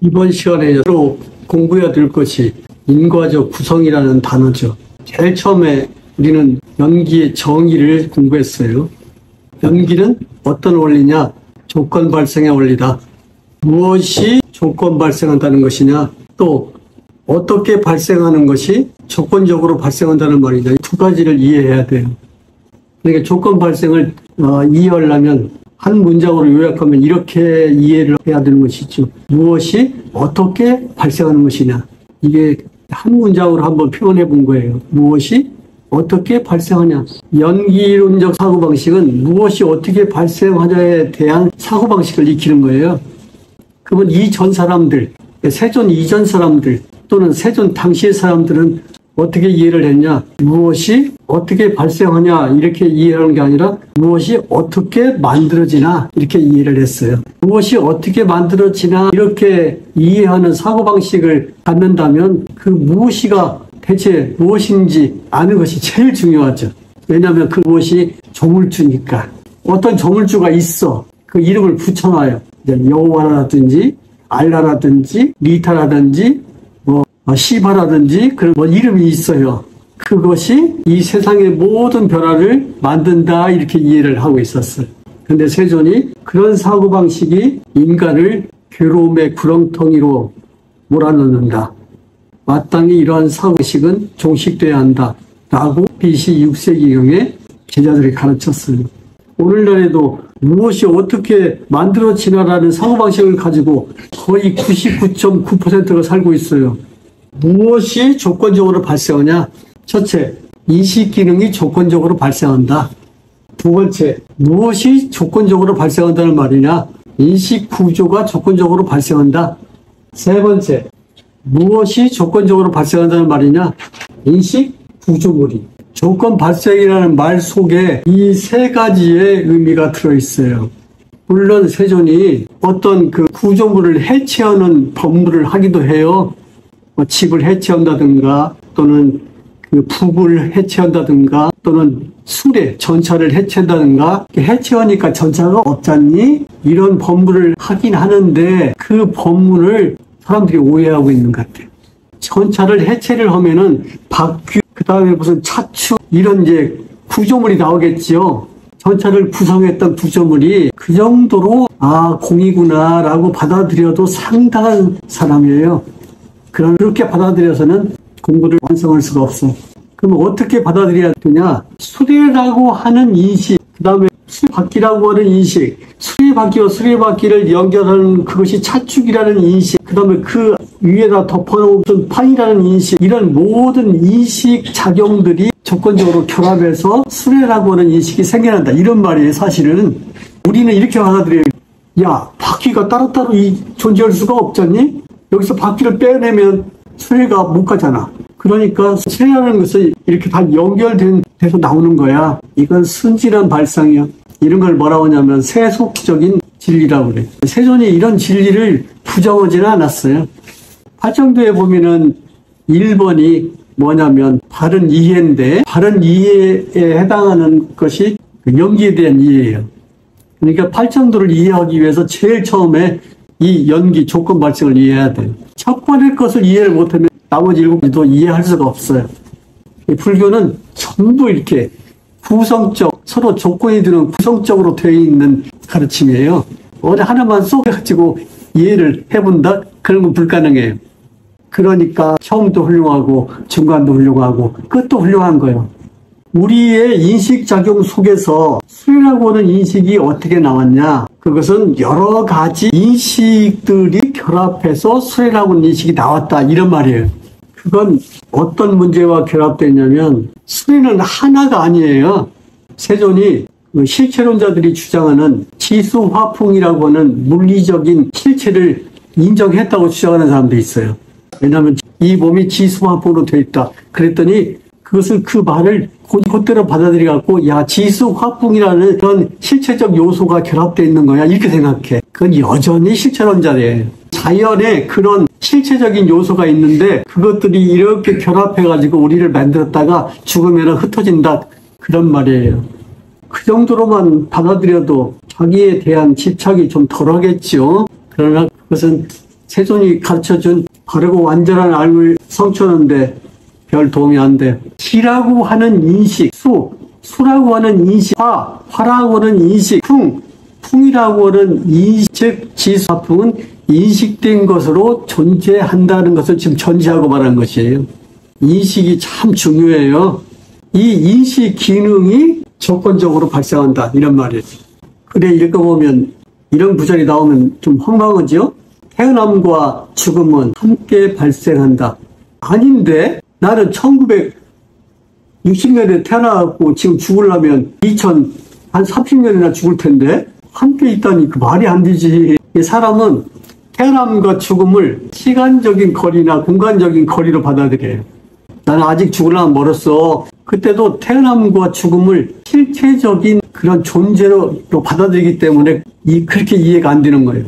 이번 시간에로 공부해야 될 것이 인과적 구성이라는 단어죠. 제일 처음에 우리는 연기의 정의를 공부했어요. 연기는 어떤 원리냐? 조건 발생의 원리다. 무엇이 조건 발생한다는 것이냐? 또 어떻게 발생하는 것이 조건적으로 발생한다는 말이냐? 이 두 가지를 이해해야 돼요. 그러니까 조건 발생을 이해하려면 한 문장으로 요약하면 이렇게 이해를 해야 되는 것이죠. 무엇이 어떻게 발생하는 것이냐. 이게 한 문장으로 한번 표현해 본 거예요. 무엇이 어떻게 발생하냐. 연기론적 사고방식은 무엇이 어떻게 발생하냐에 대한 사고방식을 익히는 거예요. 그러면 이전 사람들, 세존 이전 사람들 또는 세존 당시의 사람들은 어떻게 이해를 했냐. 무엇이 어떻게 발생하냐 이렇게 이해하는 게 아니라 무엇이 어떻게 만들어지나 이렇게 이해를 했어요. 무엇이 어떻게 만들어지나 이렇게 이해하는 사고방식을 갖는다면 그 무엇이가 대체 무엇인지 아는 것이 제일 중요하죠. 왜냐하면 그 무엇이 조물주니까. 어떤 조물주가 있어. 그 이름을 붙여놔요. 여호와라든지 알라라든지 리타라든지 시바라든지 그런 이름이 있어요. 그것이 이 세상의 모든 변화를 만든다 이렇게 이해를 하고 있었어요. 그런데 세존이 그런 사고방식이 인간을 괴로움의 구렁텅이로 몰아넣는다. 마땅히 이러한 사고식은 종식돼야 한다. 라고 BC 6세기경에 제자들이 가르쳤어요. 오늘날에도 무엇이 어떻게 만들어지나라는 사고방식을 가지고 거의 99.9%가 살고 있어요. 무엇이 조건적으로 발생하냐? 첫째, 인식기능이 조건적으로 발생한다. 두 번째, 무엇이 조건적으로 발생한다는 말이냐? 인식구조가 조건적으로 발생한다. 세 번째, 무엇이 조건적으로 발생한다는 말이냐? 인식구조물이. 조건 발생이라는 말 속에 이 세 가지의 의미가 들어있어요. 물론 세존이 어떤 그 구조물을 해체하는 법문을 하기도 해요. 집을 해체한다든가 또는 그 북을 해체한다든가 또는 수레, 전차를 해체한다든가 해체하니까 전차가 없잖니? 이런 법문을 하긴 하는데 그 법문을 사람들이 오해하고 있는 것 같아요. 전차를 해체를 하면은 바퀴, 그 다음에 무슨 차축 이런 이제 구조물이 나오겠지요. 전차를 구성했던 구조물이 그 정도로 공이구나 라고 받아들여도 상당한 사람이에요. 그렇게 받아들여서는 공부를 완성할 수가 없어. 그럼 어떻게 받아들여야 되냐? 수레라고 하는 인식, 그 다음에 수레바퀴라고 하는 인식, 수레바퀴와 수레바퀴를 연결하는 그것이 차축이라는 인식, 그 다음에 그 위에다 덮어놓은 판이라는 인식, 이런 모든 인식 작용들이 조건적으로 결합해서 수레라고 하는 인식이 생겨난다. 이런 말이에요. 사실은 우리는 이렇게 받아들여요. 야, 바퀴가 따로따로 존재할 수가 없잖니? 여기서 바퀴를 빼내면 수레가 못 가잖아. 그러니까 수레라는 것은 이렇게 다 연결된 데서 나오는 거야. 이건 순진한 발상이야. 이런 걸 뭐라고 하냐면 세속적인 진리라고 그래. 세존이 이런 진리를 부정하지는 않았어요. 팔정도에 보면은 1번이 뭐냐면 바른 이해인데 바른 이해에 해당하는 것이 연기에 대한 이해예요. 그러니까 팔정도를 이해하기 위해서 제일 처음에 이 연기 조건 발생을 이해해야 돼요. 첫 번째 것을 이해를 못하면 나머지 7가지도 이해할 수가 없어요. 불교는 전부 이렇게 구성적, 서로 조건이 드는 구성적으로 되어 있는 가르침이에요. 어느 하나만 쏙해가지고 이해를 해본다? 그런 건 불가능해요. 그러니까 처음도 훌륭하고 중간도 훌륭하고 끝도 훌륭한 거예요. 우리의 인식작용 속에서 수레라고 하는 인식이 어떻게 나왔냐? 그것은 여러 가지 인식들이 결합해서 수레라고 하는 인식이 나왔다. 이런 말이에요. 그건 어떤 문제와 결합되냐면 수레는 하나가 아니에요. 세존이 실체론자들이 주장하는 지수화풍이라고 하는 물리적인 실체를 인정했다고 주장하는 사람도 있어요. 왜냐하면 이 몸이 지수화풍으로 되어 있다. 그랬더니 그것을 그 말을 그대로 받아들여갖고 야 지수화풍이라는 그런 실체적 요소가 결합되어 있는 거야 이렇게 생각해. 그건 여전히 실체론자래요. 자연에 그런 실체적인 요소가 있는데 그것들이 이렇게 결합해가지고 우리를 만들었다가 죽으면 흩어진다 그런 말이에요. 그 정도로만 받아들여도 자기에 대한 집착이 좀 덜하겠죠. 그러나 그것은 세존이 가르쳐준 바르고 완전한 알을 성취하는데 별 도움이 안 돼. 시라고 하는 인식, 수라고 하는 인식, 화라고 하는 인식, 풍이라고 하는 인식, 즉 지수화풍은 인식된 것으로 존재한다는 것을 지금 전제하고 말한 것이에요. 인식이 참 중요해요. 이 인식 기능이 조건적으로 발생한다 이런 말이에요. 그래 읽어보면 이런 구절이 나오면 좀 황당하죠? 태어남과 죽음은 함께 발생한다. 아닌데 나는 1960년에 태어나고 지금 죽으려면 2030년이나 죽을 텐데 함께 있다니 그 말이 안 되지. 이 사람은 태어남과 죽음을 시간적인 거리나 공간적인 거리로 받아들여요. 나는 아직 죽으려면 멀었어. 그때도 태어남과 죽음을 실체적인 그런 존재로 받아들이기 때문에 그렇게 이해가 안 되는 거예요.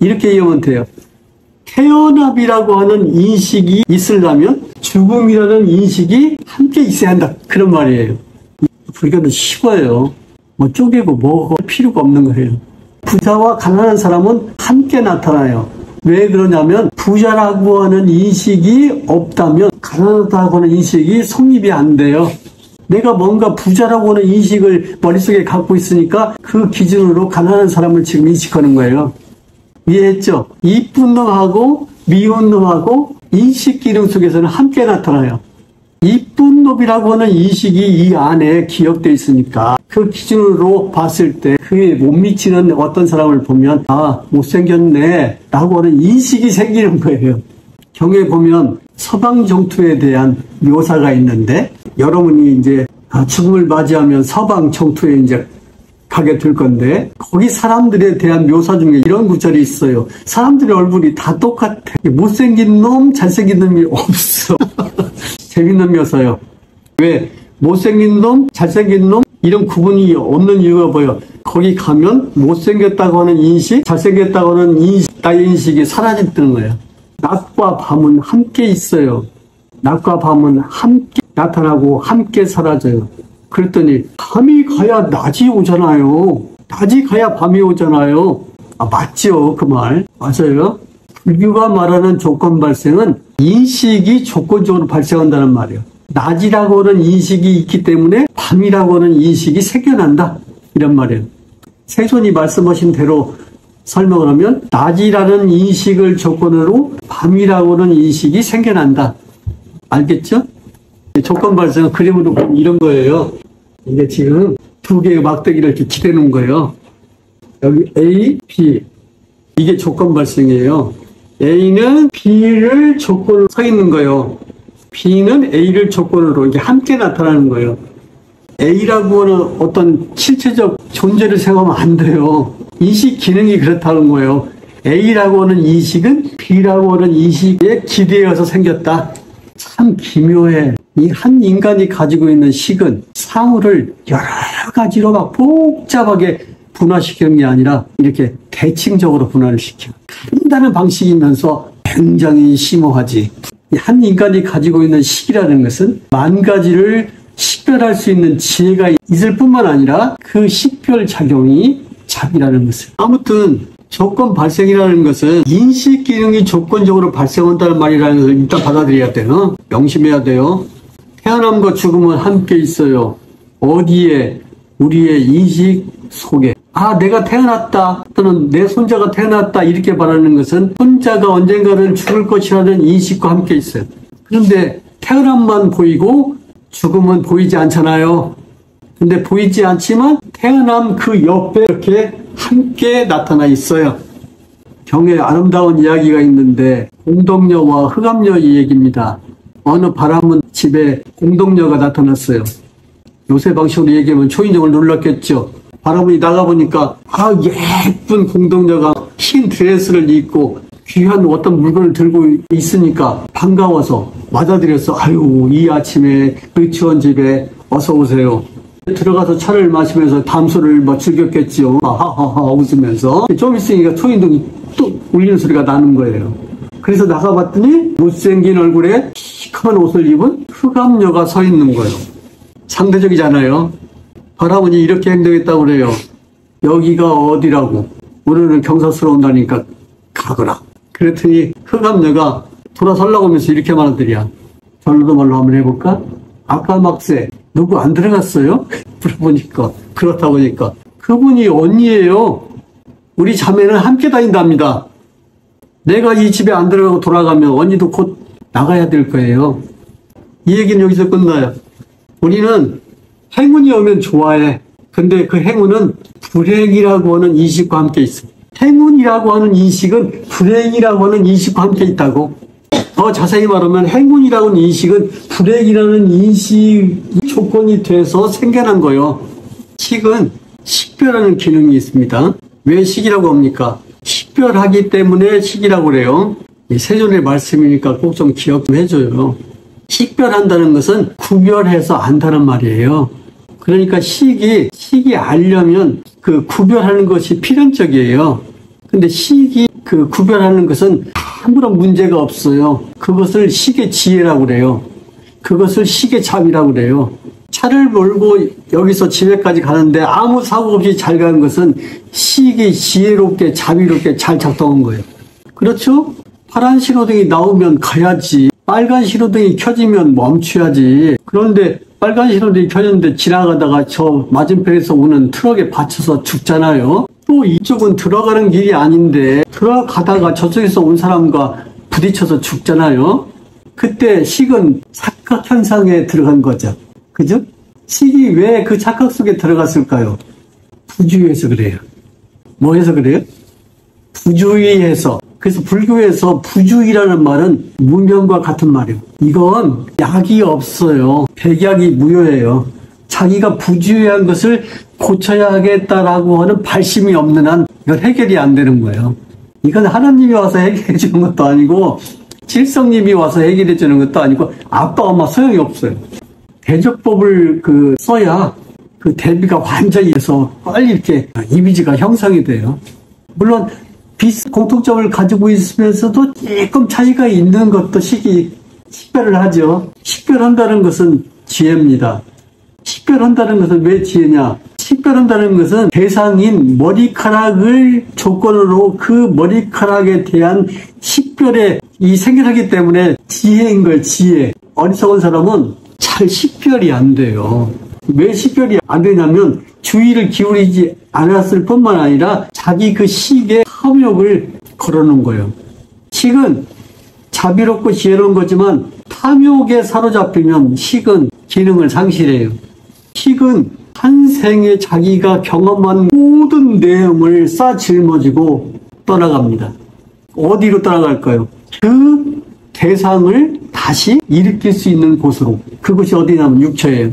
이렇게 이해하면 돼요. 태어남이라고 하는 인식이 있으려면 죽음이라는 인식이 함께 있어야 한다. 그런 말이에요. 불교는 쉬워요. 뭐 쪼개고 뭐 필요가 없는 거예요. 부자와 가난한 사람은 함께 나타나요. 왜 그러냐면 부자라고 하는 인식이 없다면 가난하다고 하는 인식이 성립이 안 돼요. 내가 뭔가 부자라고 하는 인식을 머릿속에 갖고 있으니까 그 기준으로 가난한 사람을 지금 인식하는 거예요. 이해했죠? 이쁜 놈하고 미운 놈하고 인식 기능 속에서는 함께 나타나요. 이쁜 놈이라고 하는 인식이 이 안에 기억되어 있으니까 그 기준으로 봤을 때 그에 못 미치는 어떤 사람을 보면 못생겼네 라고 하는 인식이 생기는 거예요. 경에 보면 서방 정토에 대한 묘사가 있는데 여러분이 이제 죽음을 맞이하면 서방 정토에 이제 가게 될 건데 거기 사람들에 대한 묘사 중에 이런 구절이 있어요. 사람들의 얼굴이 다 똑같아. 못생긴 놈, 잘생긴 놈이 없어. 재밌는 묘사요. 왜? 못생긴 놈, 잘생긴 놈 이런 구분이 없는 이유가 뭐예요? 거기 가면 못생겼다고 하는 인식, 잘생겼다고 하는 인식, 나의 인식이 사라진다는 거예요. 낮과 밤은 함께 있어요. 낮과 밤은 함께 나타나고 함께 사라져요. 그랬더니 밤이 가야 낮이 오잖아요. 낮이 가야 밤이 오잖아요. 맞죠? 그 말. 맞아요. 불교가 말하는 조건 발생은 인식이 조건적으로 발생한다는 말이에요. 낮이라고 하는 인식이 있기 때문에 밤이라고 하는 인식이 생겨난다. 이런 말이에요. 세존이 말씀하신 대로 설명을 하면 낮이라는 인식을 조건으로 밤이라고 하는 인식이 생겨난다. 알겠죠? 조건 발생은 그림으로 보면 이런 거예요. 이게 지금 두 개의 막대기를 이렇게 기대놓은 거예요. 여기 A, B. 이게 조건 발생이에요. A는 B를 조건으로 서 있는 거예요. B는 A를 조건으로 이게 함께 나타나는 거예요. A라고 하는 어떤 실체적 존재를 생각하면 안 돼요. 인식 기능이 그렇다는 거예요. A라고 하는 인식은 B라고 하는 인식에 기대어서 생겼다. 참 기묘해. 이 한 인간이 가지고 있는 식은 사물을 여러 가지로 막 복잡하게 분화시키는 게 아니라 이렇게 대칭적으로 분화를 시켜. 간단한 방식이면서 굉장히 심오하지. 한 인간이 가지고 있는 식이라는 것은 만 가지를 식별할 수 있는 지혜가 있을 뿐만 아니라 그 식별 작용이 잡이라는 것을. 아무튼 조건 발생이라는 것은 인식 기능이 조건적으로 발생한다는 말이라는 것을 일단 받아들여야 돼요. 명심해야 돼요. 태어남과 죽음은 함께 있어요. 어디에? 우리의 인식 속에. 내가 태어났다 또는 내 손자가 태어났다 이렇게 말하는 것은 손자가 언젠가는 죽을 것이라는 인식과 함께 있어요. 그런데 태어남만 보이고 죽음은 보이지 않잖아요. 근데 보이지 않지만 태어남 그 옆에 이렇게 함께 나타나 있어요. 경에 아름다운 이야기가 있는데 공덕녀와 흑암녀의 얘기입니다. 어느 바람은 집에 공덕녀가 나타났어요. 요새 방식으로 얘기하면 초인종을 눌렀겠죠. 바람이 나가보니까 예쁜 공덕녀가 흰 드레스를 입고 귀한 어떤 물건을 들고 있으니까 반가워서 맞아들였어. 이 아침에 의치원 집에 어서 오세요. 들어가서 차를 마시면서 담소를 즐겼겠죠. 하하하 웃으면서. 좀 있으니까 초인종이 또 울리는 소리가 나는 거예요. 그래서 나가봤더니 못생긴 얼굴에 시커먼 옷을 입은 흑암녀가 서 있는 거예요. 상대적이잖아요. 바라보니 이렇게 행동했다고 그래요. 여기가 어디라고. 오늘은 경사스러운다니까 가거라. 그랬더니 흑암녀가 돌아서려고 하면서 이렇게 말하더리야. 전라도 말로 한번 해볼까? 아까 막세 누구 안 들어갔어요? 물어보니까 그렇다고 하니까 그분이 언니예요. 우리 자매는 함께 다닌답니다. 내가 이 집에 안 들어가고 돌아가면 언니도 곧 나가야 될 거예요. 이 얘기는 여기서 끝나요. 우리는 행운이 오면 좋아해. 근데 그 행운은 불행이라고 하는 인식과 함께 있어. 행운이라고 하는 인식은 불행이라고 하는 인식과 함께 있다고. 더 자세히 말하면 행운이라고 하는 인식은 불행이라는 인식 조건이 돼서 생겨난 거예요. 식은 식별하는 기능이 있습니다. 왜 식이라고 합니까? 식별하기 때문에 식이라고 그래요. 세존의 말씀이니까 꼭 좀 기억 좀 해줘요. 식별한다는 것은 구별해서 안다는 말이에요. 그러니까 식이 알려면 그 구별하는 것이 필연적이에요. 근데 식이 그 구별하는 것은 아무런 문제가 없어요. 그것을 식의 지혜라고 그래요. 그것을 식의 자비라고 그래요. 차를 몰고 여기서 집에까지 가는데 아무 사고 없이 잘 가는 것은 식이 지혜롭게 자비롭게 잘 작동한 거예요. 그렇죠? 파란 신호등이 나오면 가야지. 빨간 신호등이 켜지면 멈춰야지. 그런데 빨간 신호등이 켜졌는데 지나가다가 저 맞은편에서 오는 트럭에 받쳐서 죽잖아요. 또 이쪽은 들어가는 길이 아닌데 들어가다가 저쪽에서 온 사람과 부딪혀서 죽잖아요. 그때 식은 착각 현상에 들어간 거죠. 그죠? 식이 왜 그 착각 속에 들어갔을까요? 부주의해서 그래요. 뭐 해서 그래요? 부주의해서. 그래서 불교에서 부주의라는 말은 무명과 같은 말이에요. 이건 약이 없어요. 백약이 무효예요. 자기가 부주의한 것을 고쳐야 하겠다라고 하는 발심이 없는 한 이건 해결이 안 되는 거예요. 이건 하나님이 와서 해결해 주는 것도 아니고 질성님이 와서 해결해 주는 것도 아니고 아빠 엄마 소용이 없어요. 대적법을 써야 그 대비가 완전히 해서 빨리 이렇게 이미지가 형성이 돼요. 물론 공통점을 가지고 있으면서도 조금 차이가 있는 것도 식별을 하죠. 식별한다는 것은 지혜입니다. 식별한다는 것은 왜 지혜냐? 식별한다는 것은 대상인 머리카락을 조건으로 그 머리카락에 대한 식별에 생겨나기 때문에 지혜인 걸 지혜. 어리석은 사람은 잘 식별이 안 돼요. 왜 식별이 안 되냐면 주의를 기울이지 않았을 뿐만 아니라 자기 그 식에 탐욕을 걸어놓은 거예요. 식은 자비롭고 지혜로운 거지만 탐욕에 사로잡히면 식은 기능을 상실해요. 식은 한 생에 자기가 경험한 모든 내용을 싸짊어지고 떠나갑니다. 어디로 떠나갈까요? 그 대상을 다시 일으킬 수 있는 곳으로. 그곳이 어디냐면 육처예요.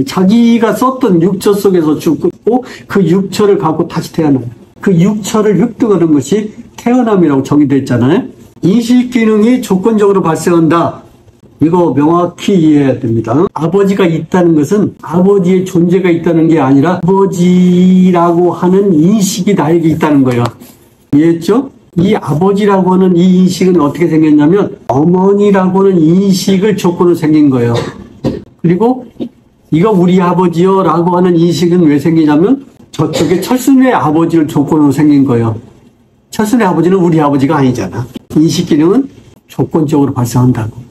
자기가 썼던 육처 속에서 죽고 그 육처를 갖고 다시 태어나요. 그 육처를 획득하는 것이 태어남이라고 정의되어 있잖아요. 인식 기능이 조건적으로 발생한다. 이거 명확히 이해해야 됩니다. 아버지가 있다는 것은 아버지의 존재가 있다는 게 아니라 아버지라고 하는 인식이 나에게 있다는 거예요. 이해했죠? 이 아버지라고 하는 이 인식은 어떻게 생겼냐면 어머니라고 하는 인식을 조건으로 생긴 거예요. 그리고 이거 우리 아버지요 라고 하는 인식은 왜 생기냐면 저쪽에 철순의 아버지를 조건으로 생긴 거예요. 철순의 아버지는 우리 아버지가 아니잖아. 인식 기능은 조건적으로 발생한다고.